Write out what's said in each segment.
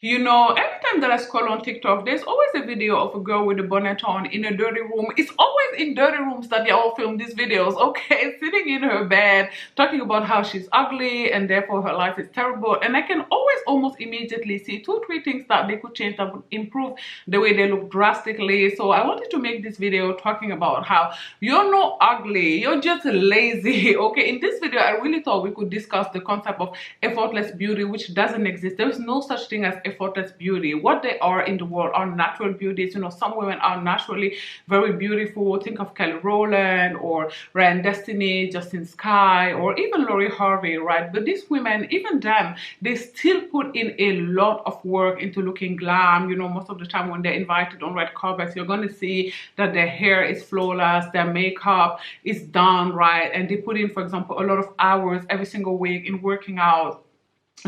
You know, every time that I scroll on TikTok, there's always a video of a girl with a bonnet on in a dirty room. It's always in dirty rooms that they all film these videos, okay? Sitting in her bed, talking about how she's ugly and therefore her life is terrible. And I can always almost immediately see 2-3 things that they could change that would improve the way they look drastically. So I wanted to make this video talking about how you're not ugly, you're just lazy, okay? In this video, I really thought we could discuss the concept of effortless beauty, which doesn't exist. There is no such thing as effortless beauty. What they are in the world are natural beauties. You know, some women are naturally very beautiful. Think of Kelly Rowland or Ryan Destiny, Justin Sky, or even Lori Harvey, right? But these women, even them, they still put in a lot of work into looking glam. You know, most of the time when they're invited on red carpets, you're going to see that their hair is flawless, their makeup is done right, and they put in, for example, a lot of hours every single week in working out,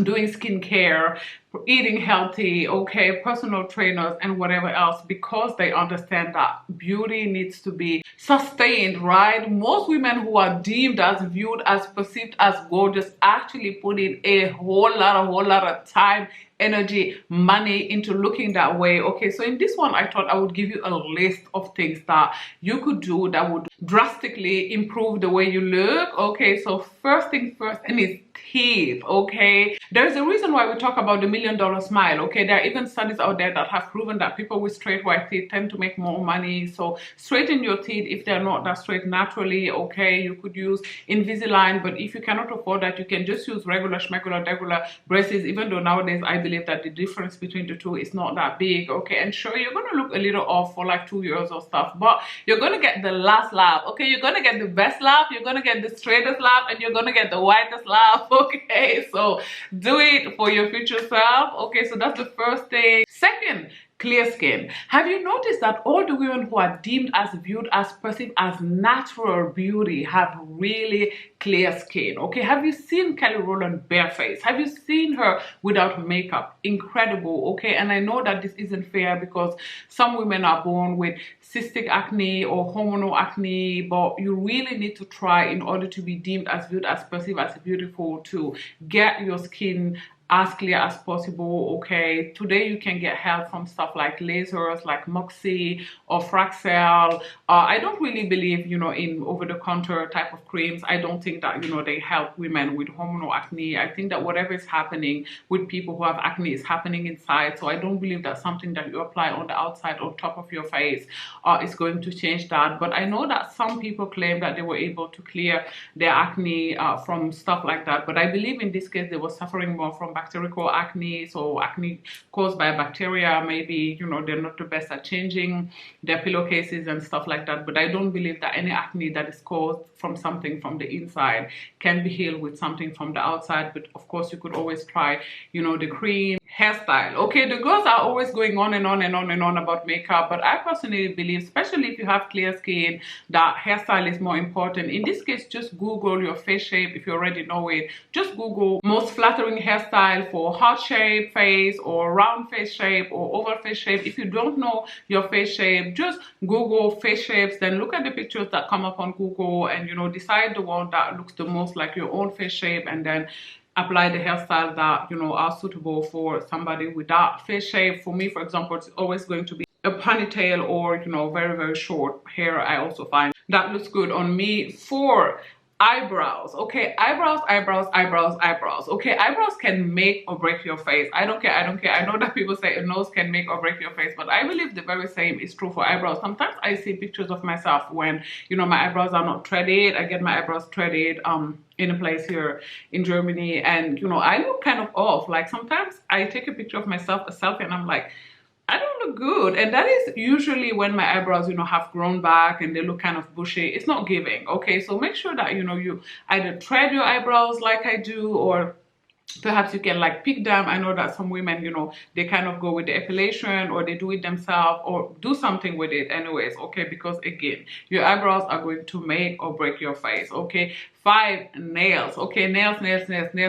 doing skincare, eating healthy, okay, personal trainers and whatever else, because they understand that beauty needs to be sustained, right? Most women who are deemed as, viewed as, perceived as gorgeous actually put in a whole lot of time, energy, money into looking that way. Okay, so in this one I thought I would give you a list of things that you could do that would drastically improve the way you look. Okay, so first thing first, and it's teeth. Okay, there's a reason why we talk about the $1 million smile. Okay, there are even studies out there that have proven that people with straight white teeth tend to make more money. So straighten your teeth if they're not that straight naturally. Okay, you could use Invisalign, but if you cannot afford that, you can just use regular schmegular regular braces, even though nowadays I believe that the difference between the two is not that big. Okay, and sure, you're gonna look a little off for like 2 years or stuff, but you're gonna get the last laugh. Okay, you're gonna get the best laugh, you're gonna get the straightest laugh, and you're gonna get the whitest laugh. Okay, so do it for your future self. Okay, so that's the first thing. Second, clear skin. Have you noticed that all the women who are deemed as, viewed as, perceived as natural beauty have really clear skin? Okay, have you seen Kelly Rowland bareface? Have you seen her without makeup? Incredible. Okay, and I know that this isn't fair because some women are born with cystic acne or hormonal acne, but you really need to try, in order to be deemed as, viewed as, perceived as beautiful, to get your skin as clear as possible. Okay, today you can get help from stuff like lasers like Moxie or Fraxel. I don't really believe, you know, in over-the-counter type of creams. I don't think that, you know, they help women with hormonal acne. I think that whatever is happening with people who have acne is happening inside. So I don't believe that something that you apply on the outside or top of your face is going to change that. But I know that some people claim that they were able to clear their acne from stuff like that. But I believe in this case they were suffering more from bacterial acne, so acne caused by bacteria. Maybe, you know, they're not the best at changing their pillowcases and stuff like that, but I don't believe that any acne that is caused from something from the inside can be healed with something from the outside. But of course you could always try, you know, the cream. Hairstyle. Okay, the girls are always going on and on and on and on about makeup, but I personally believe, especially if you have clear skin, that hairstyle is more important. In this case, just Google your face shape. If you already know it, just Google most flattering hairstyle for heart shape face or round face shape or oval face shape. If you don't know your face shape, just Google face shapes, then look at the pictures that come up on Google and, you know, decide the one that looks the most like your own face shape, and then apply the hairstyle that, you know, are suitable for somebody with that face shape. For me, for example, it's always going to be a ponytail or, you know, very short hair. I also find that looks good on me. For eyebrows. Okay, eyebrows. Okay, eyebrows can make or break your face. I don't care. I know that people say a nose can make or break your face, but I believe the very same is true for eyebrows. Sometimes I see pictures of myself when, you know, my eyebrows are not threaded. I get my eyebrows threaded in a place here in Germany, and, you know, I look kind of off. Like sometimes I take a picture of myself, a selfie, and I'm like, I don't look good. And that is usually when my eyebrows, you know, have grown back and they look kind of bushy. It's not giving. Okay, so make sure that, you know, you either thread your eyebrows like I do, or perhaps you can like pick them. I know that some women, you know, they kind of go with the epilation, or they do it themselves, or do something with it anyways. Okay, because again, your eyebrows are going to make or break your face. Okay, 5, nails. Okay, nails.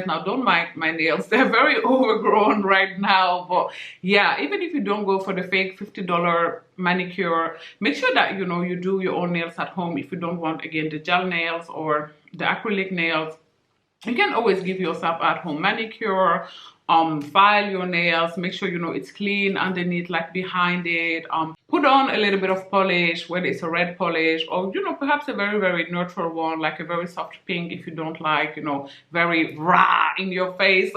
Now don't mind my nails, they're very overgrown right now, but yeah, even if you don't go for the fake $50 manicure, make sure that, you know, you do your own nails at home. If you don't want, again, the gel nails or the acrylic nails, you can always give yourself at home manicure. file your nails, make sure you know it's clean underneath, like behind it. Put on a little bit of polish, whether it's a red polish or, you know, perhaps a very, very neutral one, like a very soft pink if you don't like, you know, very raw in your face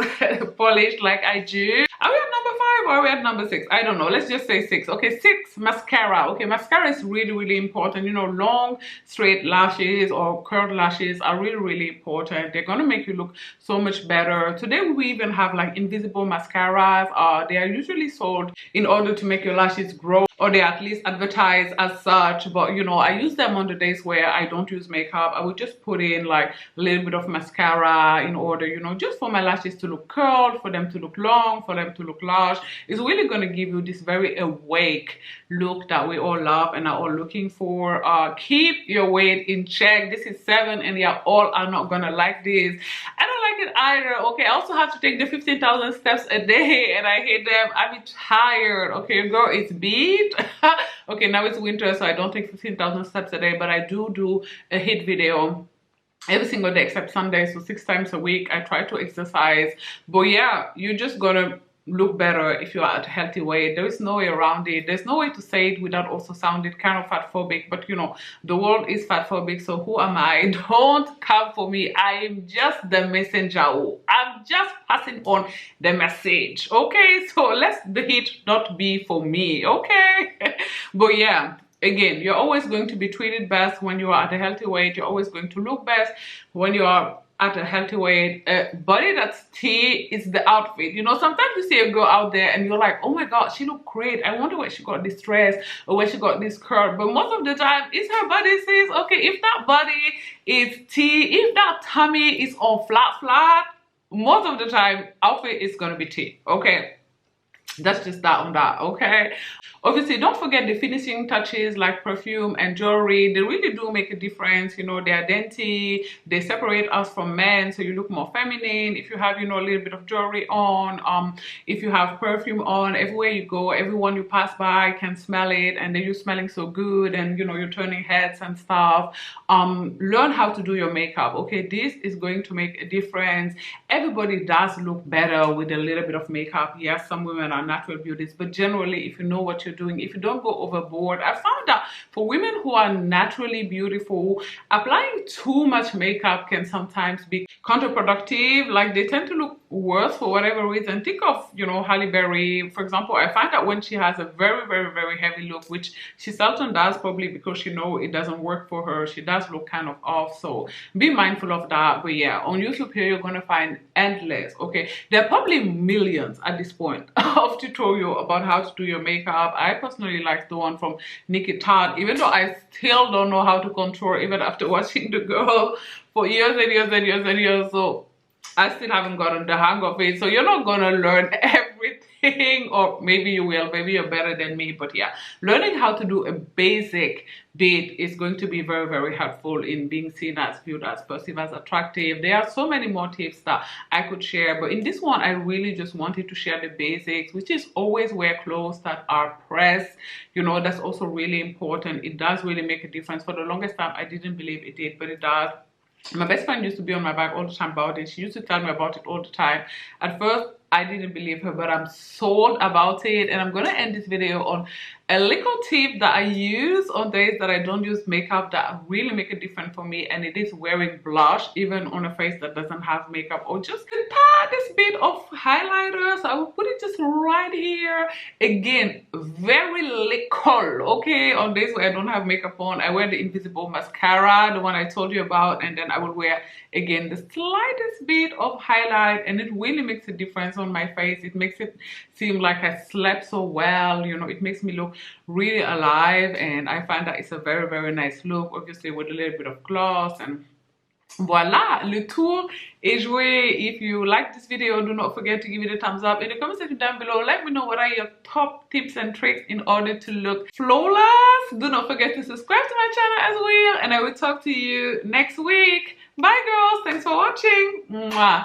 polish like I do. Are we at number 5 or are we at number 6? I don't know. Let's just say 6. Okay, 6, mascara. Okay, mascara is really, really important. You know, long, straight lashes or curled lashes are really, really important. They're going to make you look so much better. Today, we even have like invisible mascaras. They are usually sold in order to make your lashes grow, or they at least advertise as such. But you know, I use them on the days where I don't use makeup. I would just put in like a little bit of mascara in order, you know, just for my lashes to look curled, for them to look long, for them to look large. It's really going to give you this very awake look that we all love and are all looking for. Keep your weight in check. This is 7 and yeah, all are not gonna like this. I don't like it either. Okay, I also have to take the 15,000 steps a day and I hate them. I'm tired. Okay, girl, it's beat. Okay, now it's winter, so I don't take 15,000 steps a day, but I do a HIIT video every single day except Sunday, so 6 times a week I try to exercise. But yeah, you're just gonna look better if you're at a healthy weight. There is no way around it. There's no way to say it without also sounding kind of fat phobic, but you know, the world is fat phobic, so who am I? Don't come for me. I am just the messenger. I'm just passing on the message. Okay, so let the heat not be for me. Okay. But yeah, again, you're always going to be treated best when you are at a healthy weight. You're always going to look best when you are at a healthy weight. Body that's T is the outfit. You know, sometimes you see a girl out there and you're like, oh my god, she look great. I wonder where she got this dress or where she got this curl. But most of the time, it's her body, sis. Okay, if that body is T, if that tummy is on flat, most of the time, outfit is gonna be T. Okay. That's just that on that. Okay, obviously don't forget the finishing touches like perfume and jewelry. They really do make a difference. You know, they are dainty, they separate us from men, so you look more feminine if you have, you know, a little bit of jewelry on. If you have perfume on, everywhere you go, everyone you pass by can smell it, and then you're smelling so good, and you know, you're turning heads and stuff. Learn how to do your makeup. Okay, this is going to make a difference. Everybody does look better with a little bit of makeup. Yes, some women are natural beauties, but generally, if you know what you're doing, if you don't go overboard, I found that for women who are naturally beautiful, applying too much makeup can sometimes be counterproductive. Like, they tend to look worse for whatever reason. Think of, you know, Halle Berry, for example. I find that when she has a very heavy look, which she seldom does, probably because, you know, it doesn't work for her, she does look kind of off. So be mindful of that. But yeah, on YouTube here, you're gonna find endless. Okay, there are probably millions at this point of tutorial about how to do your makeup. I personally like the one from Nikki Todd, even though I still don't know how to contour even after watching the girl for years and years. So I still haven't gotten the hang of it. So you're not gonna learn everything, or maybe you will, maybe you're better than me. But yeah, learning how to do a basic bit is going to be very helpful in being seen as, viewed as, perceived as attractive. There are so many more tips that I could share, but in this one I really just wanted to share the basics, which is always wear clothes that are pressed. You know, that's also really important. It does really make a difference. For the longest time I didn't believe it did, but it does. My best friend used to be on my back all the time about it. She used to tell me about it all the time. At first I didn't believe her, but I'm sold about it. And I'm gonna end this video on a little tip that I use on days that I don't use makeup that really make a difference for me, and it is wearing blush even on a face that doesn't have makeup, or just the tiniest bit of highlighter. So I will put it just right here. Again, very little. Okay, on days where I don't have makeup on, I wear the invisible mascara, the one I told you about, and then I will wear again the slightest bit of highlight, and it really makes a difference on my face. It makes it seem like I slept so well. You know, it makes me look really alive, and I find that it's a very nice look, obviously with a little bit of gloss. And voila, le tour est joué. If you like this video, do not forget to give it a thumbs up. In the comment section down below, let me know what are your top tips and tricks in order to look flawless. Do not forget to subscribe to my channel as well, and I will talk to you next week. Bye girls, thanks for watching. Mwah.